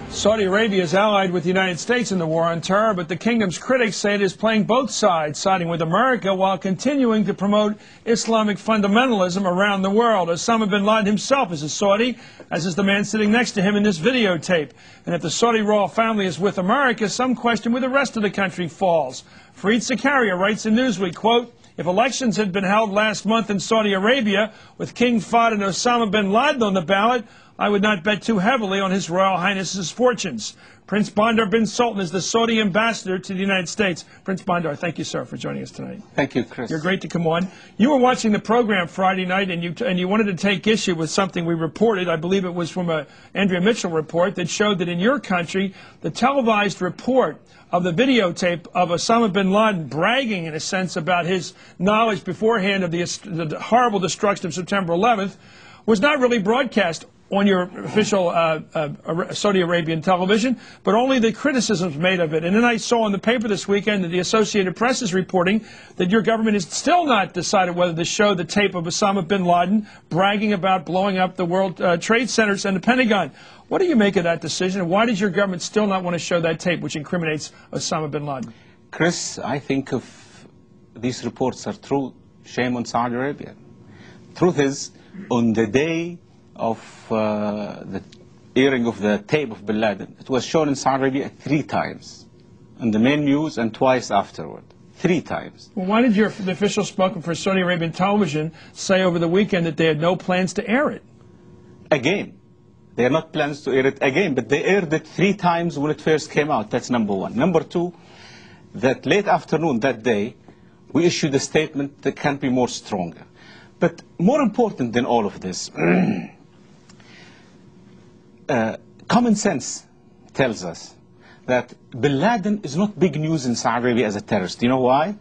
Saudi Arabia is allied with the United States in the war on terror, but the kingdom's critics say it is playing both sides, siding with America while continuing to promote Islamic fundamentalism around the world. Osama bin Laden himself is a Saudi, as is the man sitting next to him in this videotape. And if the Saudi royal family is with America, some question where the rest of the country falls. Fareed Zakaria writes in Newsweek, quote, "If elections had been held last month in Saudi Arabia with King Fahd and Osama bin Laden on the ballot, I would not bet too heavily on His Royal Highness's fortunes." Prince Bandar bin Sultan is the Saudi ambassador to the United States. Prince Bandar, thank you, sir, for joining us tonight. Thank you, Chris. You're great to come on. You were watching the program Friday night, and you wanted to take issue with something we reported. I believe it was from a Andrea Mitchell report that showed that in your country, the televised report of the videotape of Osama bin Laden bragging, in a sense, about his knowledge beforehand of the horrible destruction of September 11th was not really broadcast on your official Saudi Arabian television, but only the criticisms made of it. And then I saw in the paper this weekend that the Associated Press is reporting that your government has still not decided whether to show the tape of Osama bin Laden bragging about blowing up the World Trade Centers and the Pentagon. What do you make of that decision, and why does your government still not want to show that tape which incriminates Osama bin Laden? Chris, I think if these reports are true, shame on Saudi Arabia. Truth is, on the day of the airing of the tape of bin Laden, it was shown in Saudi Arabia 3 times, in the main news, and twice afterward. 3 times. Well, why did the official spokesman for Saudi Arabian television say over the weekend that they had no plans to air it? Again, they are not plans to air it again, but they aired it 3 times when it first came out. That's number one. Number two, that late afternoon that day, we issued a statement that can't be more stronger. But more important than all of this, common sense tells us that bin Laden is not big news in Saudi Arabia as a terrorist. You know why?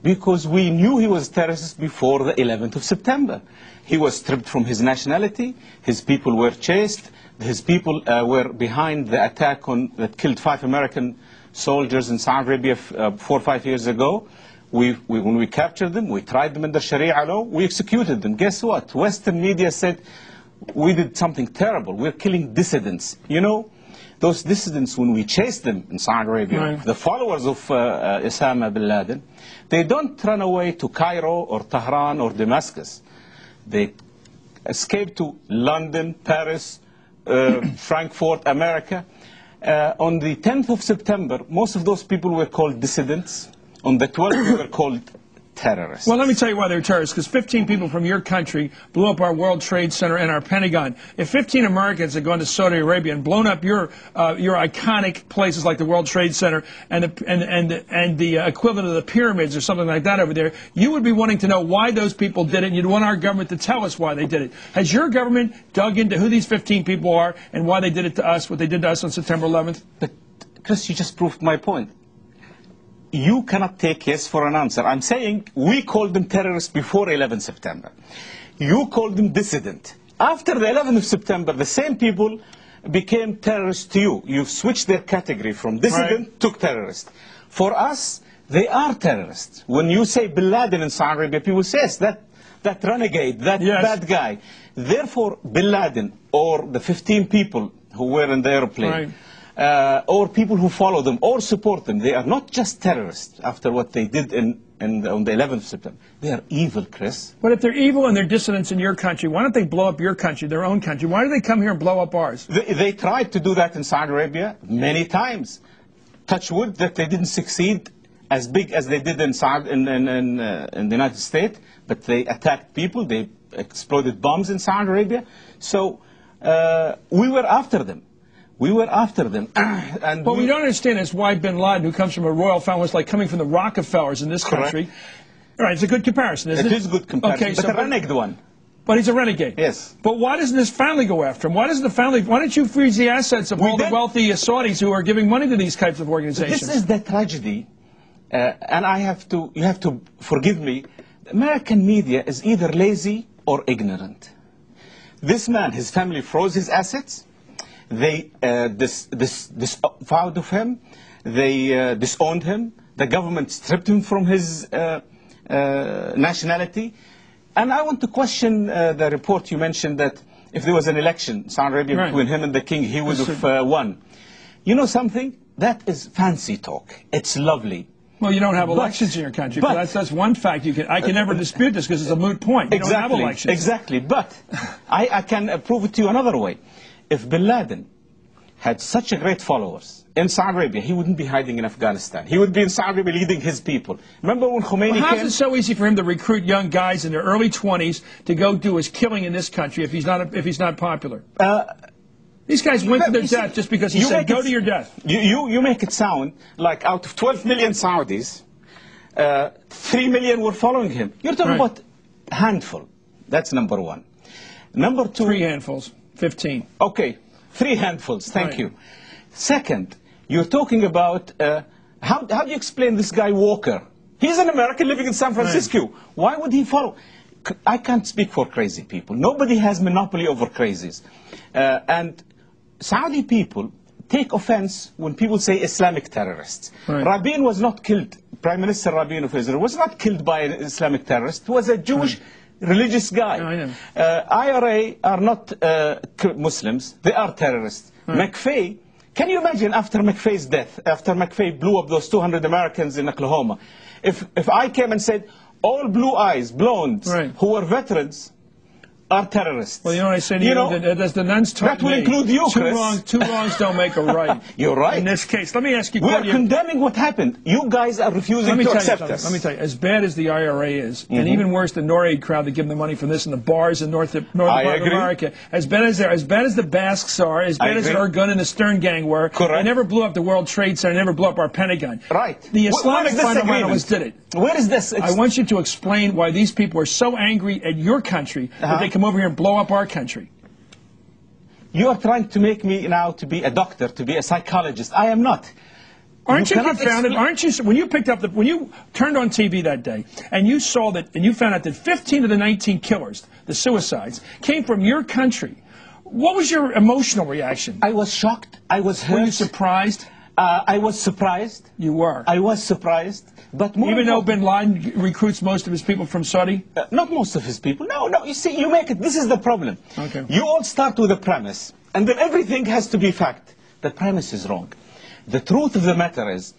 Because we knew he was a terrorist before the 11th of September. He was stripped from his nationality, his people were chased, his people were behind the attack that killed 5 American soldiers in Saudi Arabia 4 or 5 years ago. When we captured them, we tried them under Sharia law, we executed them. Guess what? Western media said we did something terrible. We're killing dissidents. You know, those dissidents, when we chased them in Saudi Arabia, right, the followers of Osama bin Laden, they don't run away to Cairo or Tehran or Damascus. They escaped to London, Paris, Frankfurt, America. On the 10th of September, most of those people were called dissidents. On the 12th, they were called terrorists. Well, let me tell you why they're terrorists, because 15 people from your country blew up our World Trade Center and our Pentagon. If 15 Americans had gone to Saudi Arabia and blown up your iconic places like the World Trade Center and the equivalent of the pyramids or something like that over there, you would be wanting to know why those people did it, and you'd want our government to tell us why they did it. Has your government dug into who these 15 people are and why they did it to us, what they did to us on September 11th? But, Chris, you just proved my point. You cannot take yes for an answer. I'm saying we called them terrorists before 11 September. You called them dissident. After the 11th of September, the same people became terrorists to you. You switched their category from dissident to terrorist. For us, they are terrorists. When you say bin Laden in Saudi Arabia, people say, yes, that renegade, that bad guy. Therefore, bin Laden or the 15 people who were in the airplane, or people who follow them or support them, they are not just terrorists after what they did on the 11th of September. They are evil, Chris. But if they're evil and they're dissidents in your country, why don't they blow up your country, their own country? Why do they come here and blow up ours? They tried to do that in Saudi Arabia many times. Touch wood that they didn't succeed as big as they did in the United States, but they attacked people, they exploded bombs in Saudi Arabia. So we were after them. We were after them. And what we don't understand is why bin Laden, who comes from a royal family, was like coming from the Rockefellers in this country. All right, it's a good comparison, isn't it? It is a good comparison, okay, but a renegade one. But he's a renegade. Yes. But why doesn't his family go after him? Why doesn't the family? Why don't you freeze the assets of all the wealthy Saudis who are giving money to these types of organizations? This is the tragedy, and you have to forgive me. American media is either lazy or ignorant. This man, his family froze his assets. They disavowed of him. They disowned him. The government stripped him from his nationality. And I want to question the report you mentioned that if there was an election, Saudi Arabia, Right. between him and the king, he would have won. You know something? That is fancy talk. It's lovely. Well, you don't have elections in your country, but that's one fact. I can never dispute this because it's a moot point. You don't have elections. Exactly. But I can prove it to you another way. If Bin Laden had such a great followers in Saudi Arabia, he wouldn't be hiding in Afghanistan. He would be in Saudi Arabia leading his people. Remember when Khomeini came? How is it so easy for him to recruit young guys in their early 20s to go do his killing in this country if he's not popular? These guys went to their death just because he said, go to your death. You make it sound like out of 12 million Saudis, 3 million were following him. You're talking about a handful. That's number one. Number two... 3 handfuls, 15. Okay, 3 handfuls, thank you. Second, you're talking about... how do you explain this guy Walker? He's an American living in San Francisco. Why would he follow? I can't speak for crazy people. Nobody has monopoly over crazies. And Saudi people take offense when people say Islamic terrorists. Rabin was not killed, Prime Minister Rabin of Israel was not killed by an Islamic terrorist. He was a Jewish religious guy. IRA are not Muslims, they are terrorists. McVeigh, can you imagine after McVeigh's death, after McVeigh blew up those 200 Americans in Oklahoma, if I came and said, all blue eyes, blondes, who were veterans, are terrorists. Well, you know what I say to you? As the nuns taught me, that will include you, Chris. Two wrongs don't make a right. You're right. In this case, let me ask you. We are condemning what happened. You guys are refusing to accept us. Let me tell you, as bad as the IRA is, and even worse, the NORAID crowd that give them the money from this and the bars in North America, as bad as the Basques are, as bad as Ergun and the Stern Gang were, they never blew up the World Trade Center, never blew up our Pentagon. Right. The Islamic fundamentalists did it. Where is this? I want you to explain why these people are so angry at your country that they come over here and blow up our country. You are trying to make me now to be a doctor, to be a psychologist. I am not. Aren't you confounded? Aren't you, when you turned on TV that day and you saw that, and you found out that 15 of the 19 killers, the suicides, came from your country, what was your emotional reaction? I was shocked. I was hurt. Were you surprised? I was surprised. You were. I was surprised. But more even though Bin Laden recruits most of his people from Saudi? Not most of his people. No. You see, you make it. This is the problem. Okay. You all start with a premise, and then everything has to be fact. The premise is wrong. The truth of the matter is,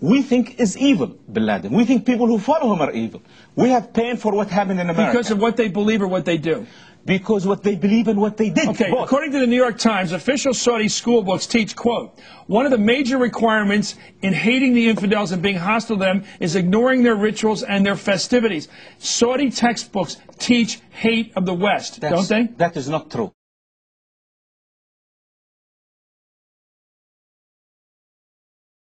we think is evil, Bin Laden. We think people who follow him are evil. We have pain for what happened in America. Because of what they believe or what they do? Because what they believe and what they did. Okay, according to the New York Times, official Saudi school books teach, quote, one of the major requirements in hating the infidels and being hostile to them is ignoring their rituals and their festivities. Saudi textbooks teach hate of the West, don't they? That is not true.